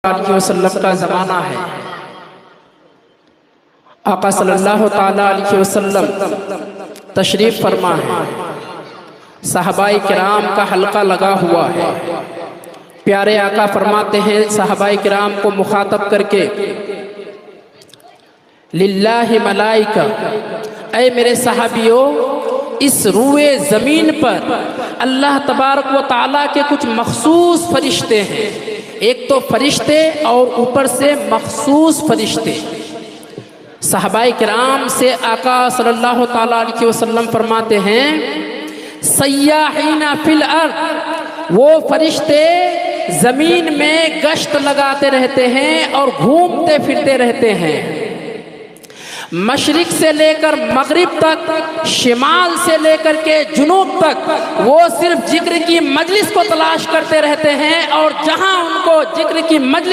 علیہ وسلم کا زمانہ ہے۔ آقا صلی اللہ تعالیٰ علیہ وسلم تشریف فرما ہے، صحابہ کرام کا حلقہ لگا ہوا ہے۔ پیارے آقا فرماتے ہیں صحابہ کرام کو مخاطب کر کے، للہ ملائکہ، اے میرے صحابیوں، اس روئے زمین پر اللہ تبارک و تعالیٰ کے کچھ مخصوص فرشتے ہیں۔ ایک تو فرشتے اور اوپر سے مخصوص فرشتے۔ صحابہ کرام سے آقا صلی اللہ تعالیٰ علیہ وسلم فرماتے ہیں، سیاحین فی الارض، وہ فرشتے زمین میں گشت لگاتے رہتے ہیں اور گھومتے پھرتے رہتے ہیں، مشرق سے لے کر مغرب تک، شمال سے لے کر کے جنوب تک، وہ صرف ذکر کی مجلس کو تلاش کرتے رہتے ہیں، اور جہاں ان کو ذکر کی مجلس